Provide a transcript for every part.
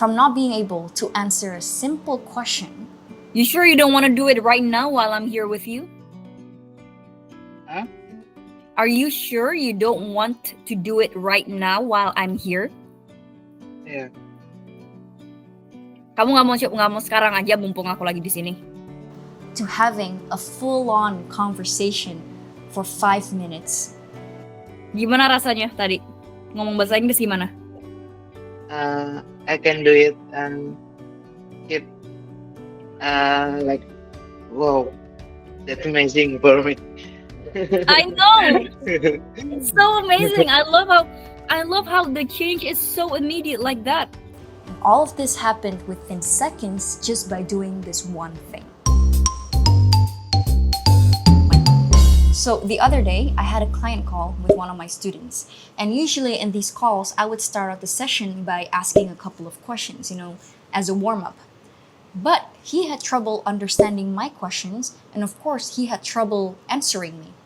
from not being able to answer a simple question. You sure you don't want to do it right now while I'm here with you? Huh? Are you sure you don't want to do it right now while I'm here? Yeah. Kamu nggak mau sekarang aja mumpung aku lagi di sini. To having a full-on conversation for 5 minutes. Gimana rasanya tadi? Ngomong bahasa Inggris gimana? I can do it and it like wow, that's amazing for me. I know. It's so amazing. I love how the change is so immediate like that. All of this happened within seconds just by doing this one thing. So the other day, I had a client call with one of my students. And usually in these calls, I would start out the session by asking a couple of questions, as a warm-up. But he had trouble understanding my questions, and of course, he had trouble answering me.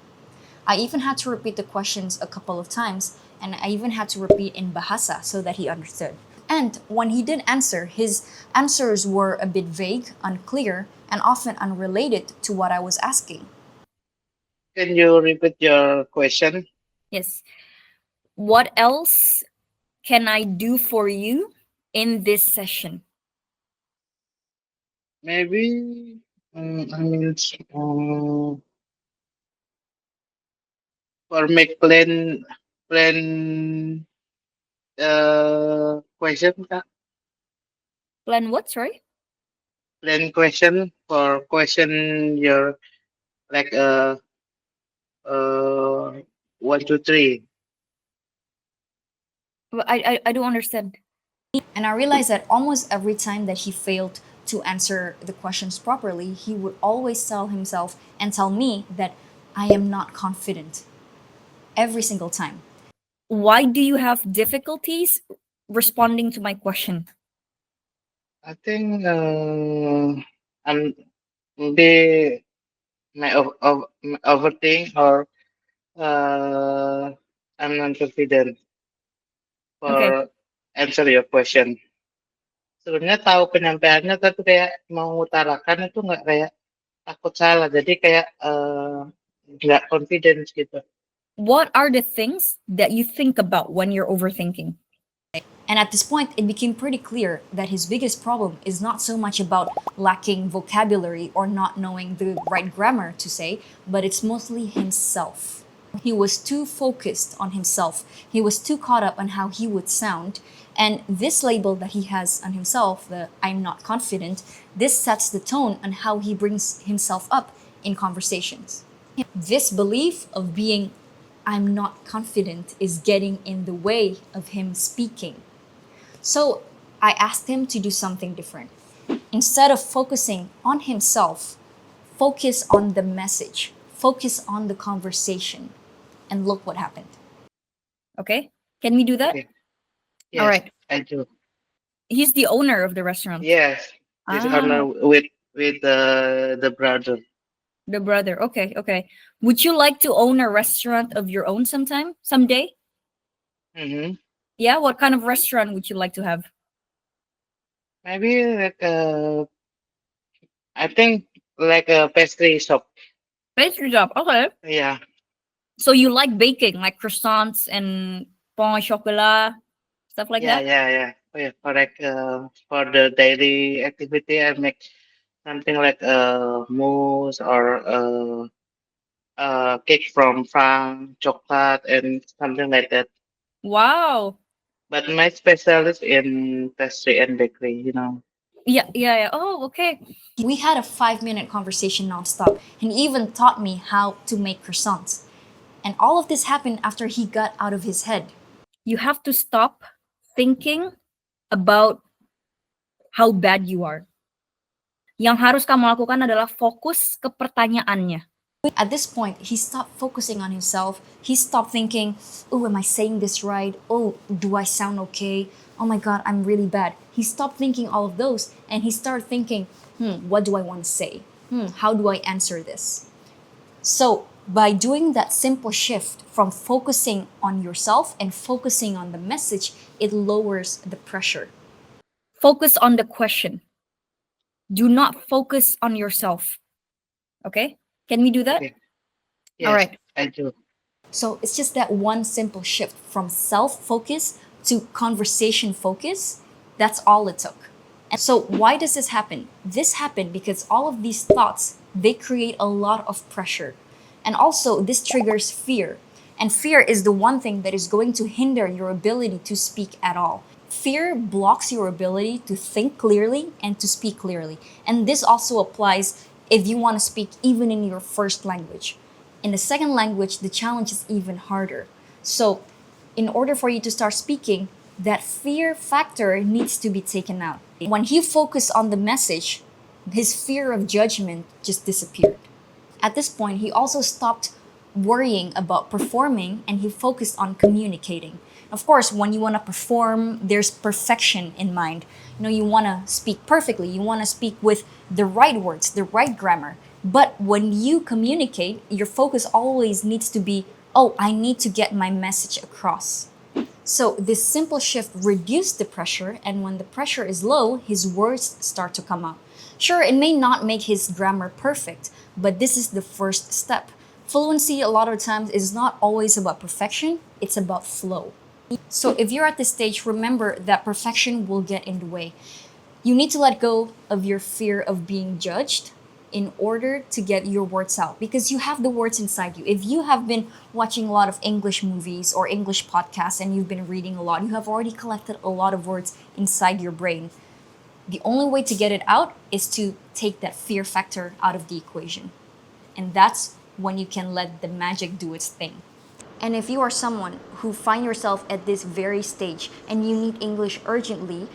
I even had to repeat the questions a couple of times, and I even had to repeat in Bahasa so that he understood. And when he did answer, his answers were a bit vague, unclear, and often unrelated to what I was asking. Can you repeat your question? Yes. What else can I do for you in this session? Maybe I mean for make plan question Kak. Plan what, sorry? Plan question for question your like 1, 2, 3. I don't understand. And I realized that almost every time that he failed to answer the questions properly, he would always tell himself and tell me that I am not confident. Every single time. Why do you have difficulties responding to my question? I think I'm maybe my overthink or I'm not confident Okay. for answer your question. Sebenarnya tahu penyampaiannya tapi kayak mau mengutarakan itu nggak kayak takut salah. Jadi kayak nggak confidence gitu. What are the things that you think about when you're overthinking? And at this point, it became pretty clear that his biggest problem is not so much about lacking vocabulary or not knowing the right grammar to say, but it's mostly himself. He was too focused on himself. He was too caught up on how he would sound. And this label that he has on himself, the I'm not confident, this sets the tone on how he brings himself up in conversations. This belief of being I'm not confident is getting in the way of him speaking. So I asked him to do something different. Instead of focusing on himself, focus on the message, focus on the conversation. And look what happened. Okay. Can we do that? Okay. Yes, All right. I do. He's the owner of the restaurant. Yes, this honor with the brother. The brother. Okay, okay. Would you like to own a restaurant of your own someday? Mm-hmm. Yeah, what kind of restaurant would you like to have? Maybe like I think like a pastry shop. Pastry shop. Okay. Yeah, So you like baking, like croissants and pain au chocolat, stuff like yeah, that? yeah, yeah. Oh, yeah, correct. For the daily activity, I make something like mousse or cake from France, chocolate, and something like that. Wow. But my specialist in pastry and bakery, you know. Yeah, yeah, yeah. Oh, okay. We had a 5-minute conversation nonstop, and he even taught me how to make croissants. And all of this happened after he got out of his head. You have to stop thinking about how bad you are. Yang harus kamu lakukan adalah fokus ke pertanyaannya. At this point, he stopped focusing on himself. He stopped thinking, oh, am I saying this right? Oh, do I sound okay? Oh my God, I'm really bad. He stopped thinking all of those and he started thinking, what do I want to say? How do I answer this? So, by doing that simple shift from focusing on yourself and focusing on the message, it lowers the pressure. Focus on the question. Do not focus on yourself. Okay? Can we do that? Okay. All Yes, right. I do. So it's just that one simple shift from self focus to conversation focus. That's all it took. And so why does this happen? This happened because all of these thoughts, they create a lot of pressure. And also this triggers fear. And fear is the one thing that is going to hinder your ability to speak at all. Fear blocks your ability to think clearly and to speak clearly. And this also applies if you want to speak even in your first language. In the second language, the challenge is even harder. So, in order for you to start speaking, that fear factor needs to be taken out. When he focused on the message, his fear of judgment just disappeared. At this point, he also stopped worrying about performing and he focused on communicating. Of course, when you want to perform, there's perfection in mind. You want to speak perfectly, you want to speak with the right words, the right grammar. But when you communicate, your focus always needs to be, oh, I need to get my message across. So this simple shift reduced the pressure, and when the pressure is low, his words start to come out. Sure, it may not make his grammar perfect, but this is the first step. Fluency, a lot of times, is not always about perfection, it's about flow. So if you're at this stage, remember that perfection will get in the way. You need to let go of your fear of being judged in order to get your words out because you have the words inside you. If you have been watching a lot of English movies or English podcasts and you've been reading a lot, you have already collected a lot of words inside your brain. The only way to get it out is to take that fear factor out of the equation. And that's when you can let the magic do its thing. And if you are someone who find yourself at this very stage and you need English urgently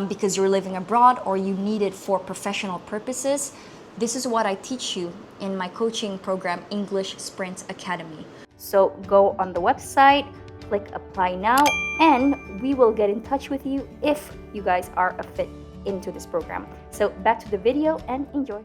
because you're living abroad or you need it for professional purposes, this is what I teach you in my coaching program, English Sprint Academy. So go on the website, click apply now, and we will get in touch with you if you guys are a fit into this program. So back to the video and enjoy.